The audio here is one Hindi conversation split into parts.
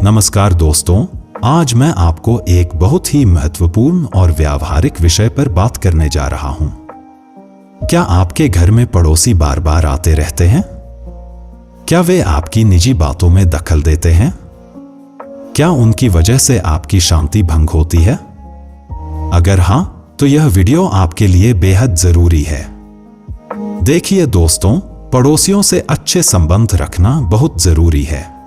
नमस्कार दोस्तों, आज मैं आपको एक बहुत ही महत्वपूर्ण और व्यावहारिक विषय पर बात करने जा रहा हूं। क्या आपके घर में पड़ोसी बार बार आते रहते हैं? क्या वे आपकी निजी बातों में दखल देते हैं? क्या उनकी वजह से आपकी शांति भंग होती है? अगर हां, तो यह वीडियो आपके लिए बेहद जरूरी है। देखिए दोस्तों, पड़ोसियों से अच्छे संबंध रखना बहुत जरूरी है,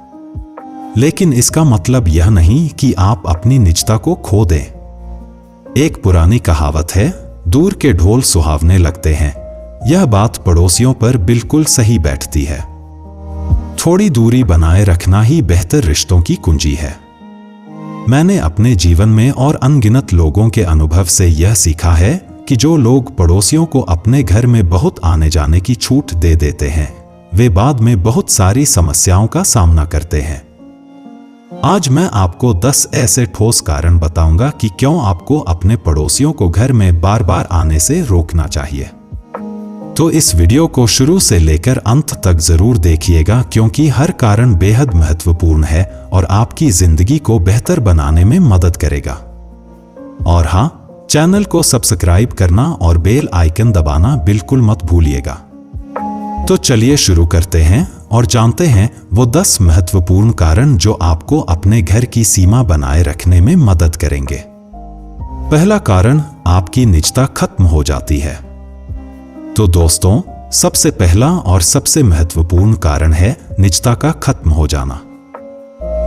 लेकिन इसका मतलब यह नहीं कि आप अपनी निजता को खो दें। एक पुरानी कहावत है, दूर के ढोल सुहावने लगते हैं। यह बात पड़ोसियों पर बिल्कुल सही बैठती है। थोड़ी दूरी बनाए रखना ही बेहतर रिश्तों की कुंजी है। मैंने अपने जीवन में और अनगिनत लोगों के अनुभव से यह सीखा है कि जो लोग पड़ोसियों को अपने घर में बहुत आने जाने की छूट दे देते हैं, वे बाद में बहुत सारी समस्याओं का सामना करते हैं। आज मैं आपको 10 ऐसे ठोस कारण बताऊंगा कि क्यों आपको अपने पड़ोसियों को घर में बार बार आने से रोकना चाहिए। तो इस वीडियो को शुरू से लेकर अंत तक जरूर देखिएगा, क्योंकि हर कारण बेहद महत्वपूर्ण है और आपकी जिंदगी को बेहतर बनाने में मदद करेगा। और हां, चैनल को सब्सक्राइब करना और बेल आइकन दबाना बिल्कुल मत भूलिएगा। तो चलिए शुरू करते हैं और जानते हैं वो 10 महत्वपूर्ण कारण जो आपको अपने घर की सीमा बनाए रखने में मदद करेंगे। पहला कारण, आपकी निजता खत्म हो जाती है। तो दोस्तों, सबसे पहला और सबसे महत्वपूर्ण कारण है निजता का खत्म हो जाना।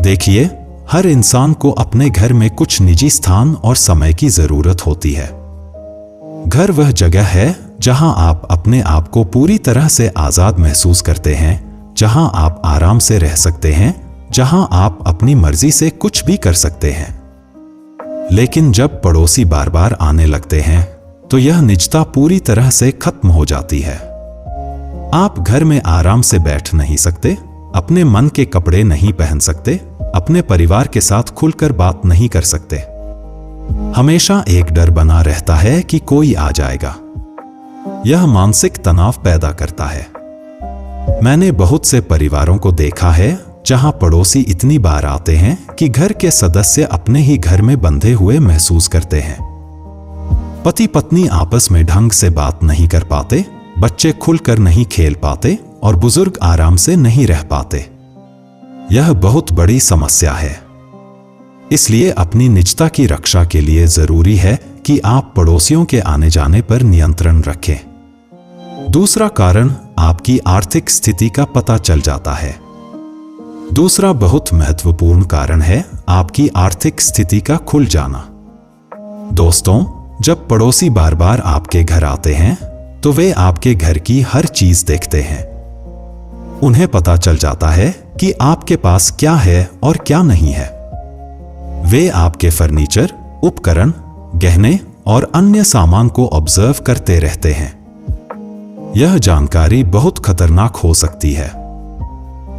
देखिए, हर इंसान को अपने घर में कुछ निजी स्थान और समय की जरूरत होती है। घर वह जगह है जहां आप अपने आप को पूरी तरह से आजाद महसूस करते हैं, जहां आप आराम से रह सकते हैं, जहां आप अपनी मर्जी से कुछ भी कर सकते हैं। लेकिन जब पड़ोसी बार बार आने लगते हैं, तो यह निजता पूरी तरह से खत्म हो जाती है। आप घर में आराम से बैठ नहीं सकते, अपने मन के कपड़े नहीं पहन सकते, अपने परिवार के साथ खुलकर बात नहीं कर सकते। हमेशा एक डर बना रहता है कि कोई आ जाएगा। यह मानसिक तनाव पैदा करता है। मैंने बहुत से परिवारों को देखा है जहां पड़ोसी इतनी बार आते हैं कि घर के सदस्य अपने ही घर में बंधे हुए महसूस करते हैं। पति पत्नी आपस में ढंग से बात नहीं कर पाते, बच्चे खुलकर नहीं खेल पाते और बुजुर्ग आराम से नहीं रह पाते। यह बहुत बड़ी समस्या है। इसलिए अपनी निजता की रक्षा के लिए जरूरी है कि आप पड़ोसियों के आने जाने पर नियंत्रण रखें। दूसरा कारण, आपकी आर्थिक स्थिति का पता चल जाता है। दूसरा बहुत महत्वपूर्ण कारण है आपकी आर्थिक स्थिति का खुल जाना। दोस्तों, जब पड़ोसी बार बार आपके घर आते हैं, तो वे आपके घर की हर चीज देखते हैं। उन्हें पता चल जाता है कि आपके पास क्या है और क्या नहीं है। वे आपके फर्नीचर, उपकरण, गहने और अन्य सामान को ऑब्जर्व करते रहते हैं। यह जानकारी बहुत खतरनाक हो सकती है।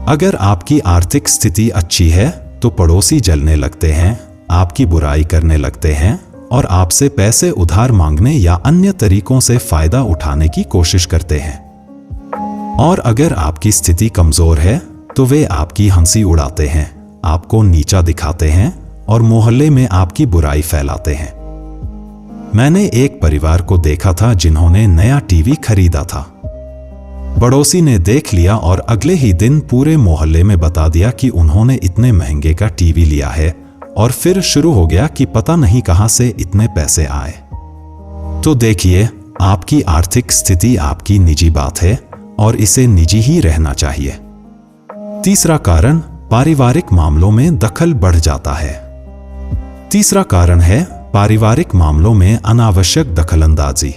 अगर आपकी आर्थिक स्थिति अच्छी है, तो पड़ोसी जलने लगते हैं, आपकी बुराई करने लगते हैं और आपसे पैसे उधार मांगने या अन्य तरीकों से फायदा उठाने की कोशिश करते हैं। और अगर आपकी स्थिति कमजोर है, तो वे आपकी हंसी उड़ाते हैं, आपको नीचा दिखाते हैं और मोहल्ले में आपकी बुराई फैलाते हैं। मैंने एक परिवार को देखा था जिन्होंने नया टीवी खरीदा था। पड़ोसी ने देख लिया और अगले ही दिन पूरे मोहल्ले में बता दिया कि उन्होंने इतने महंगे का टीवी लिया है, और फिर शुरू हो गया कि पता नहीं कहां से इतने पैसे आए। तो देखिए, आपकी आर्थिक स्थिति आपकी निजी बात है और इसे निजी ही रहना चाहिए। तीसरा कारण, पारिवारिक मामलों में दखल बढ़ जाता है। तीसरा कारण है पारिवारिक मामलों में अनावश्यक दखलंदाजी।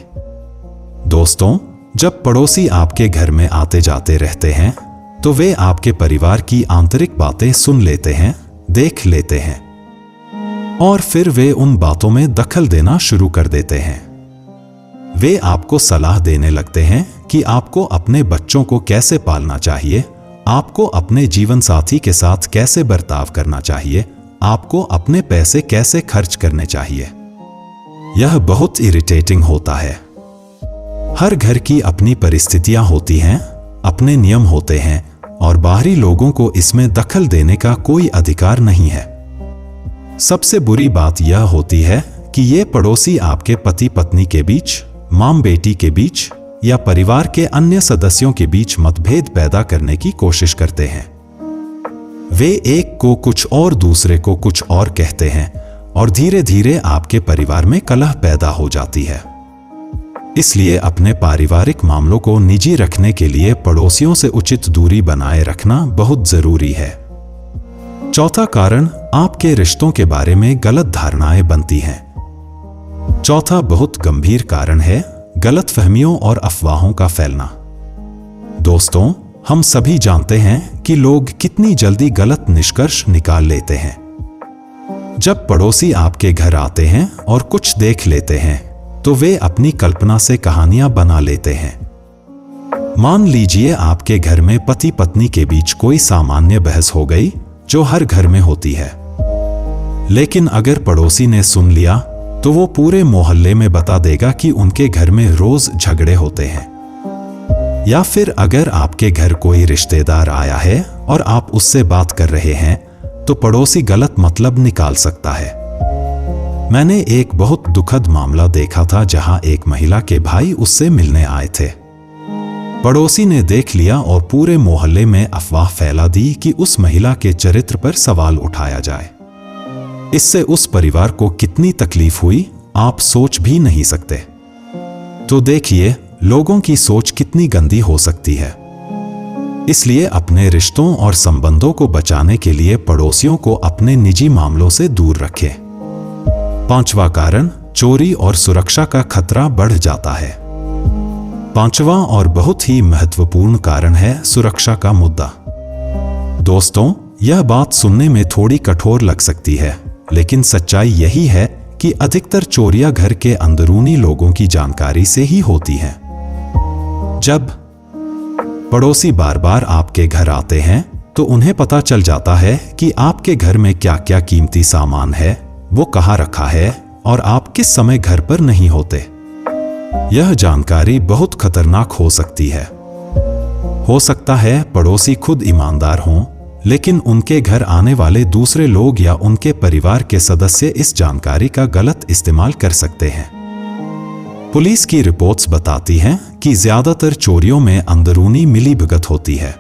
दोस्तों, जब पड़ोसी आपके घर में आते जाते रहते हैं, तो वे आपके परिवार की आंतरिक बातें सुन लेते हैं, देख लेते हैं, और फिर वे उन बातों में दखल देना शुरू कर देते हैं। वे आपको सलाह देने लगते हैं कि आपको अपने बच्चों को कैसे पालना चाहिए, आपको अपने जीवन साथी के साथ कैसे बर्ताव करना चाहिए, आपको अपने पैसे कैसे खर्च करने चाहिए। यह बहुत इरिटेटिंग होता है। हर घर की अपनी परिस्थितियां होती हैं, अपने नियम होते हैं और बाहरी लोगों को इसमें दखल देने का कोई अधिकार नहीं है। सबसे बुरी बात यह होती है कि ये पड़ोसी आपके पति पत्नी के बीच, मां बेटी के बीच या परिवार के अन्य सदस्यों के बीच मतभेद पैदा करने की कोशिश करते हैं। वे एक को कुछ और दूसरे को कुछ और कहते हैं और धीरे धीरे आपके परिवार में कलह पैदा हो जाती है। इसलिए अपने पारिवारिक मामलों को निजी रखने के लिए पड़ोसियों से उचित दूरी बनाए रखना बहुत जरूरी है। चौथा कारण, आपके रिश्तों के बारे में गलत धारणाएं बनती हैं। चौथा बहुत गंभीर कारण है गलतफहमियों और अफवाहों का फैलना। दोस्तों, हम सभी जानते हैं कि लोग कितनी जल्दी गलत निष्कर्ष निकाल लेते हैं। जब पड़ोसी आपके घर आते हैं और कुछ देख लेते हैं तो वे अपनी कल्पना से कहानियां बना लेते हैं। मान लीजिए आपके घर में पति पत्नी के बीच कोई सामान्य बहस हो गई जो हर घर में होती है, लेकिन अगर पड़ोसी ने सुन लिया तो वो पूरे मोहल्ले में बता देगा कि उनके घर में रोज झगड़े होते हैं। या फिर अगर आपके घर कोई रिश्तेदार आया है और आप उससे बात कर रहे हैं तो पड़ोसी गलत मतलब निकाल सकता है। मैंने एक बहुत दुखद मामला देखा था जहां एक महिला के भाई उससे मिलने आए थे। पड़ोसी ने देख लिया और पूरे मोहल्ले में अफवाह फैला दी कि उस महिला के चरित्र पर सवाल उठाया जाए। इससे उस परिवार को कितनी तकलीफ हुई आप सोच भी नहीं सकते। तो देखिए, लोगों की सोच कितनी गंदी हो सकती है। इसलिए अपने रिश्तों और संबंधों को बचाने के लिए पड़ोसियों को अपने निजी मामलों से दूर रखें। पांचवा कारण, चोरी और सुरक्षा का खतरा बढ़ जाता है। पांचवा और बहुत ही महत्वपूर्ण कारण है सुरक्षा का मुद्दा। दोस्तों, यह बात सुनने में थोड़ी कठोर लग सकती है, लेकिन सच्चाई यही है कि अधिकतर चोरियां घर के अंदरूनी लोगों की जानकारी से ही होती हैं। जब पड़ोसी बार बार आपके घर आते हैं तो उन्हें पता चल जाता है कि आपके घर में क्या क्या कीमती सामान है, वो कहाँ रखा है और आप किस समय घर पर नहीं होते। यह जानकारी बहुत खतरनाक हो सकती है। हो सकता है पड़ोसी खुद ईमानदार हों, लेकिन उनके घर आने वाले दूसरे लोग या उनके परिवार के सदस्य इस जानकारी का गलत इस्तेमाल कर सकते हैं। पुलिस की रिपोर्ट्स बताती हैं कि ज्यादातर चोरियों में अंदरूनी मिलीभगत होती है।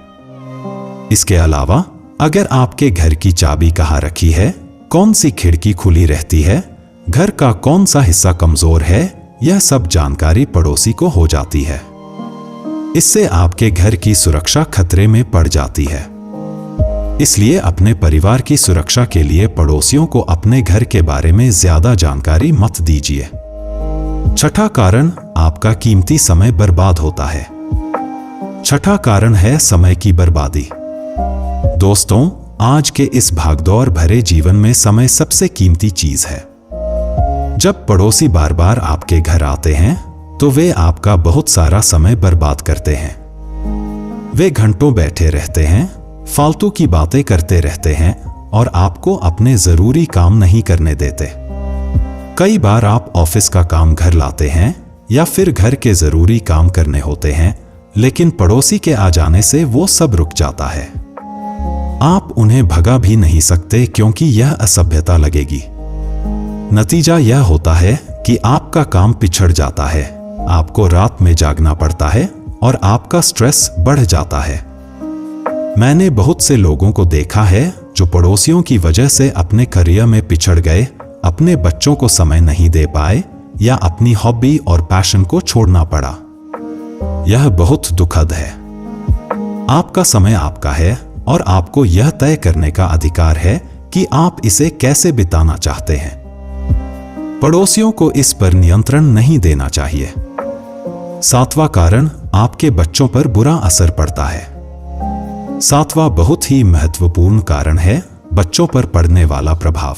इसके अलावा अगर आपके घर की चाबी कहाँ रखी है, कौन सी खिड़की खुली रहती है, घर का कौन सा हिस्सा कमजोर है, यह सब जानकारी पड़ोसी को हो जाती है। इससे आपके घर की सुरक्षा खतरे में पड़ जाती है। इसलिए अपने परिवार की सुरक्षा के लिए पड़ोसियों को अपने घर के बारे में ज्यादा जानकारी मत दीजिए। छठा कारण, आपका कीमती समय बर्बाद होता है। छठा कारण है समय की बर्बादी। दोस्तों, आज के इस भागदौड़ भरे जीवन में समय सबसे कीमती चीज है। जब पड़ोसी बार बार आपके घर आते हैं तो वे आपका बहुत सारा समय बर्बाद करते हैं। वे घंटों बैठे रहते हैं, फालतू की बातें करते रहते हैं और आपको अपने जरूरी काम नहीं करने देते। कई बार आप ऑफिस का काम घर लाते हैं या फिर घर के जरूरी काम करने होते हैं, लेकिन पड़ोसी के आ जाने से वो सब रुक जाता है। आप उन्हें भगा भी नहीं सकते क्योंकि यह असभ्यता लगेगी। नतीजा यह होता है कि आपका काम पिछड़ जाता है, आपको रात में जागना पड़ता है और आपका स्ट्रेस बढ़ जाता है। मैंने बहुत से लोगों को देखा है जो पड़ोसियों की वजह से अपने करियर में पिछड़ गए, अपने बच्चों को समय नहीं दे पाए या अपनी हॉबी और पैशन को छोड़ना पड़ा। यह बहुत दुखद है। आपका समय आपका है और आपको यह तय करने का अधिकार है कि आप इसे कैसे बिताना चाहते हैं। पड़ोसियों को इस पर नियंत्रण नहीं देना चाहिए। सातवां कारण, आपके बच्चों पर बुरा असर पड़ता है। सातवां बहुत ही महत्वपूर्ण कारण है बच्चों पर पड़ने वाला प्रभाव।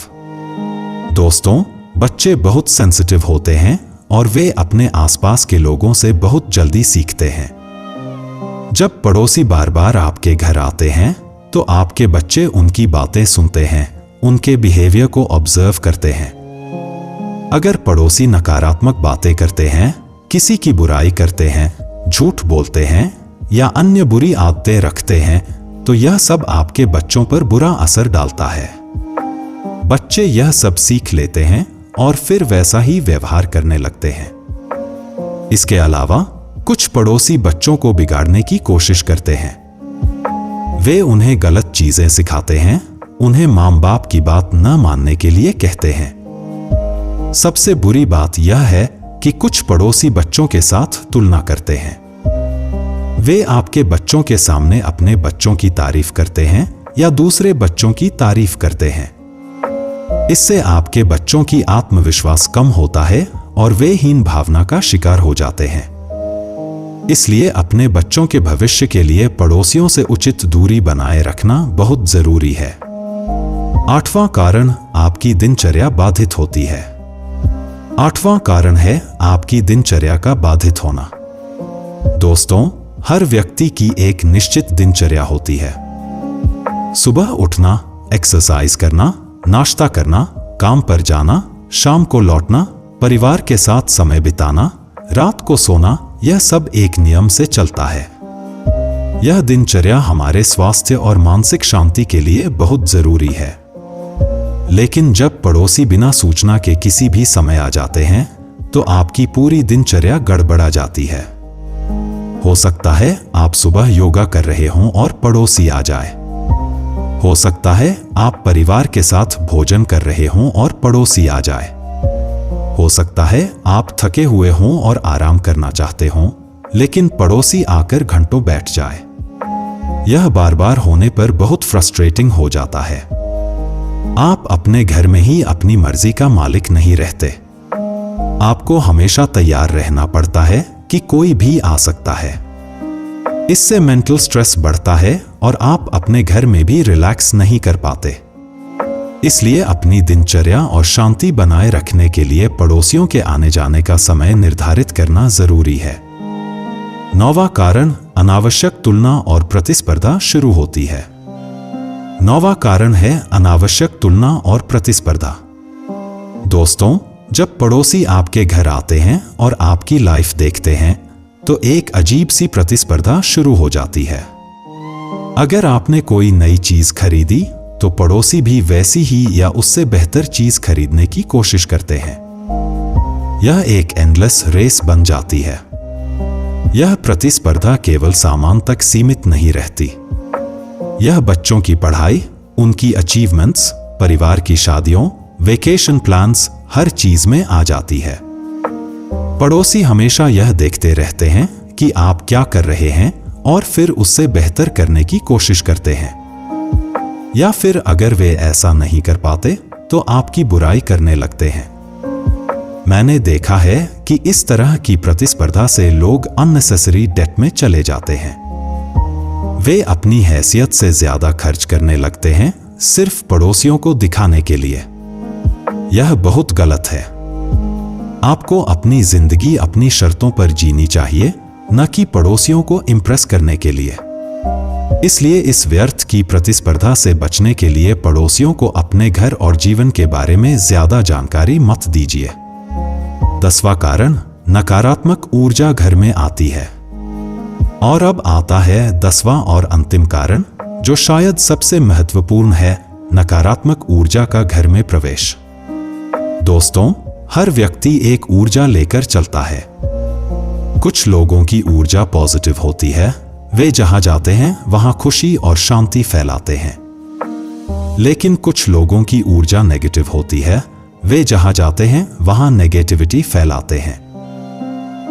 दोस्तों, बच्चे बहुत सेंसिटिव होते हैं और वे अपने आसपास के लोगों से बहुत जल्दी सीखते हैं। जब पड़ोसी बार बार आपके घर आते हैं तो आपके बच्चे उनकी बातें सुनते हैं, उनके बिहेवियर को ऑब्जर्व करते हैं। अगर पड़ोसी नकारात्मक बातें करते हैं, किसी की बुराई करते हैं, झूठ बोलते हैं या अन्य बुरी आदतें रखते हैं तो यह सब आपके बच्चों पर बुरा असर डालता है। बच्चे यह सब सीख लेते हैं और फिर वैसा ही व्यवहार करने लगते हैं। इसके अलावा कुछ पड़ोसी बच्चों को बिगाड़ने की कोशिश करते हैं। वे उन्हें गलत चीजें सिखाते हैं, उन्हें माँ बाप की बात न मानने के लिए कहते हैं। सबसे बुरी बात यह है कि कुछ पड़ोसी बच्चों के साथ तुलना करते हैं। वे आपके बच्चों के सामने अपने बच्चों की तारीफ करते हैं या दूसरे बच्चों की तारीफ करते हैं। इससे आपके बच्चों की आत्मविश्वास कम होता है और वे हीन भावना का शिकार हो जाते हैं। इसलिए अपने बच्चों के भविष्य के लिए पड़ोसियों से उचित दूरी बनाए रखना बहुत जरूरी है। 8वां कारण आपकी दिनचर्या बाधित होती है। 8वां कारण है आपकी दिनचर्या का बाधित होना। दोस्तों, हर व्यक्ति की एक निश्चित दिनचर्या होती है। सुबह उठना, एक्सरसाइज करना, नाश्ता करना, काम पर जाना, शाम को लौटना, परिवार के साथ समय बिताना, रात को सोना, यह सब एक नियम से चलता है। यह दिनचर्या हमारे स्वास्थ्य और मानसिक शांति के लिए बहुत जरूरी है। लेकिन जब पड़ोसी बिना सूचना के किसी भी समय आ जाते हैं, तो आपकी पूरी दिनचर्या गड़बड़ा जाती है। हो सकता है आप सुबह योगा कर रहे हों और पड़ोसी आ जाए। हो सकता है आप परिवार के साथ भोजन कर रहे हों और पड़ोसी आ जाए। हो सकता है आप थके हुए हों और आराम करना चाहते हों, लेकिन पड़ोसी आकर घंटों बैठ जाए। यह बार बार होने पर बहुत फ्रस्ट्रेटिंग हो जाता है। आप अपने घर में ही अपनी मर्जी का मालिक नहीं रहते। आपको हमेशा तैयार रहना पड़ता है कि कोई भी आ सकता है। इससे मेंटल स्ट्रेस बढ़ता है और आप अपने घर में भी रिलैक्स नहीं कर पाते। इसलिए अपनी दिनचर्या और शांति बनाए रखने के लिए पड़ोसियों के आने जाने का समय निर्धारित करना जरूरी है। 9वां कारण अनावश्यक तुलना और प्रतिस्पर्धा शुरू होती है। 9वां कारण है अनावश्यक तुलना और प्रतिस्पर्धा। दोस्तों, जब पड़ोसी आपके घर आते हैं और आपकी लाइफ देखते हैं, तो एक अजीब सी प्रतिस्पर्धा शुरू हो जाती है। अगर आपने कोई नई चीज खरीदी, तो पड़ोसी भी वैसी ही या उससे बेहतर चीज खरीदने की कोशिश करते हैं। यह एक एंडलेस रेस बन जाती है। यह प्रतिस्पर्धा केवल सामान तक सीमित नहीं रहती। यह बच्चों की पढ़ाई, उनकी अचीवमेंट्स, परिवार की शादियों, वेकेशन प्लान्स, हर चीज में आ जाती है। पड़ोसी हमेशा यह देखते रहते हैं कि आप क्या कर रहे हैं और फिर उससे बेहतर करने की कोशिश करते हैं। या फिर अगर वे ऐसा नहीं कर पाते, तो आपकी बुराई करने लगते हैं। मैंने देखा है कि इस तरह की प्रतिस्पर्धा से लोग अननेसेसरी डेट में चले जाते हैं। वे अपनी हैसियत से ज्यादा खर्च करने लगते हैं, सिर्फ पड़ोसियों को दिखाने के लिए। यह बहुत गलत है। आपको अपनी जिंदगी अपनी शर्तों पर जीनी चाहिए, न कि पड़ोसियों को इम्प्रेस करने के लिए। इसलिए इस व्यर्थ की प्रतिस्पर्धा से बचने के लिए पड़ोसियों को अपने घर और जीवन के बारे में ज्यादा जानकारी मत दीजिए। 10वां कारण नकारात्मक ऊर्जा घर में आती है। और अब आता है 10वां और अंतिम कारण, जो शायद सबसे महत्वपूर्ण है, नकारात्मक ऊर्जा का घर में प्रवेश। दोस्तों, हर व्यक्ति एक ऊर्जा लेकर चलता है। कुछ लोगों की ऊर्जा पॉजिटिव होती है, वे जहां जाते हैं वहां खुशी और शांति फैलाते हैं। लेकिन कुछ लोगों की ऊर्जा नेगेटिव होती है, वे जहां जाते हैं वहां नेगेटिविटी फैलाते हैं।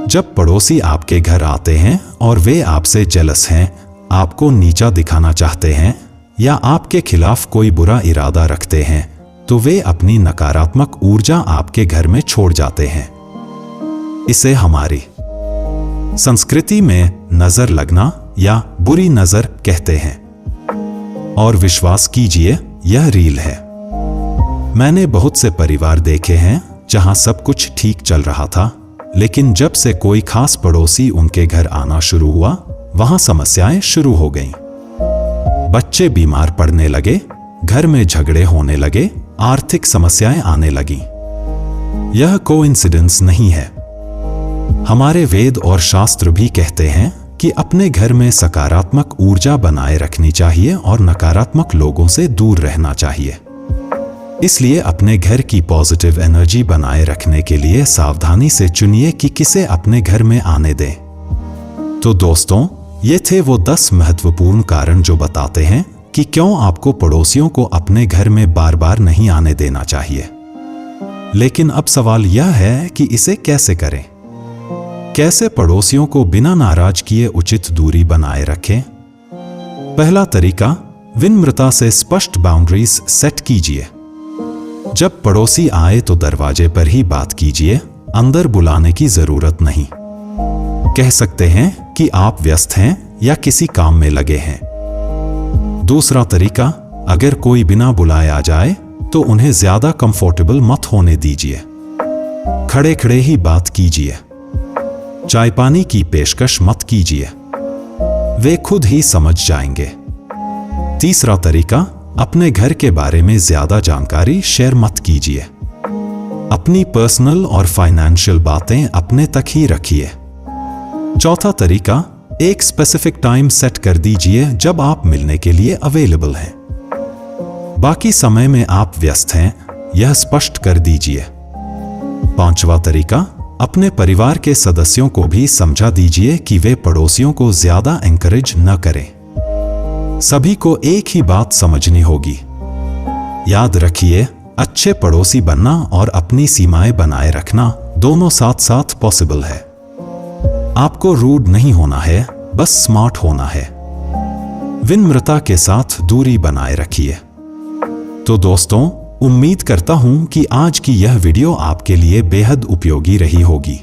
जब पड़ोसी आपके घर आते हैं और वे आपसे जेलस हैं, आपको नीचा दिखाना चाहते हैं या आपके खिलाफ कोई बुरा इरादा रखते हैं, तो वे अपनी नकारात्मक ऊर्जा आपके घर में छोड़ जाते हैं। इसे हमारी संस्कृति में नजर लगना या बुरी नजर कहते हैं। और विश्वास कीजिए, यह रील है। मैंने बहुत से परिवार देखे हैं जहां सब कुछ ठीक चल रहा था, लेकिन जब से कोई खास पड़ोसी उनके घर आना शुरू हुआ, वहां समस्याएं शुरू हो गईं। बच्चे बीमार पड़ने लगे, घर में झगड़े होने लगे, आर्थिक समस्याएं आने लगीं। यह कोइंसिडेंस नहीं है। हमारे वेद और शास्त्र भी कहते हैं कि अपने घर में सकारात्मक ऊर्जा बनाए रखनी चाहिए और नकारात्मक लोगों से दूर रहना चाहिए। इसलिए अपने घर की पॉजिटिव एनर्जी बनाए रखने के लिए सावधानी से चुनिए कि किसे अपने घर में आने दें। तो दोस्तों, ये थे वो 10 महत्वपूर्ण कारण जो बताते हैं कि क्यों आपको पड़ोसियों को अपने घर में बार बार नहीं आने देना चाहिए। लेकिन अब सवाल यह है कि इसे कैसे करें? कैसे पड़ोसियों को बिना नाराज किए उचित दूरी बनाए रखें? पहला तरीका, विनम्रता से स्पष्ट बाउंड्रीज सेट कीजिए। जब पड़ोसी आए तो दरवाजे पर ही बात कीजिए, अंदर बुलाने की जरूरत नहीं। कह सकते हैं कि आप व्यस्त हैं या किसी काम में लगे हैं। दूसरा तरीका, अगर कोई बिना बुलाए आ जाए तो उन्हें ज्यादा कंफर्टेबल मत होने दीजिए। खड़े खड़े ही बात कीजिए। चाय पानी की पेशकश मत कीजिए, वे खुद ही समझ जाएंगे। तीसरा तरीका, अपने घर के बारे में ज्यादा जानकारी शेयर मत कीजिए। अपनी पर्सनल और फाइनेंशियल बातें अपने तक ही रखिए। चौथा तरीका, एक स्पेसिफिक टाइम सेट कर दीजिए जब आप मिलने के लिए अवेलेबल हैं। बाकी समय में आप व्यस्त हैं, यह स्पष्ट कर दीजिए। पांचवा तरीका, अपने परिवार के सदस्यों को भी समझा दीजिए कि वे पड़ोसियों को ज्यादा एनकरेज न करें। सभी को एक ही बात समझनी होगी। याद रखिए, अच्छे पड़ोसी बनना और अपनी सीमाएं बनाए रखना दोनों साथ साथ पॉसिबल है। आपको रूड नहीं होना है, बस स्मार्ट होना है। विनम्रता के साथ दूरी बनाए रखिए। तो दोस्तों, उम्मीद करता हूं कि आज की यह वीडियो आपके लिए बेहद उपयोगी रही होगी।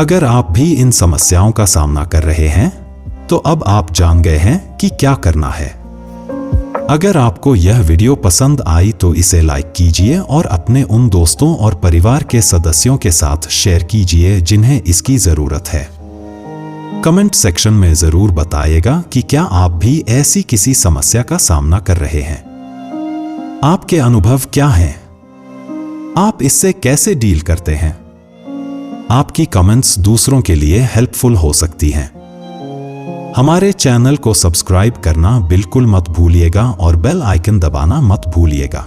अगर आप भी इन समस्याओं का सामना कर रहे हैं तो अब आप जान गए हैं कि क्या करना है। अगर आपको यह वीडियो पसंद आई तो इसे लाइक कीजिए और अपने उन दोस्तों और परिवार के सदस्यों के साथ शेयर कीजिए जिन्हें इसकी जरूरत है। कमेंट सेक्शन में जरूर बताइएगा कि क्या आप भी ऐसी किसी समस्या का सामना कर रहे हैं। आपके अनुभव क्या हैं? आप इससे कैसे डील करते हैं? आपकी कमेंट्स दूसरों के लिए हेल्पफुल हो सकती हैं। हमारे चैनल को सब्सक्राइब करना बिल्कुल मत भूलिएगा और बेल आइकन दबाना मत भूलिएगा।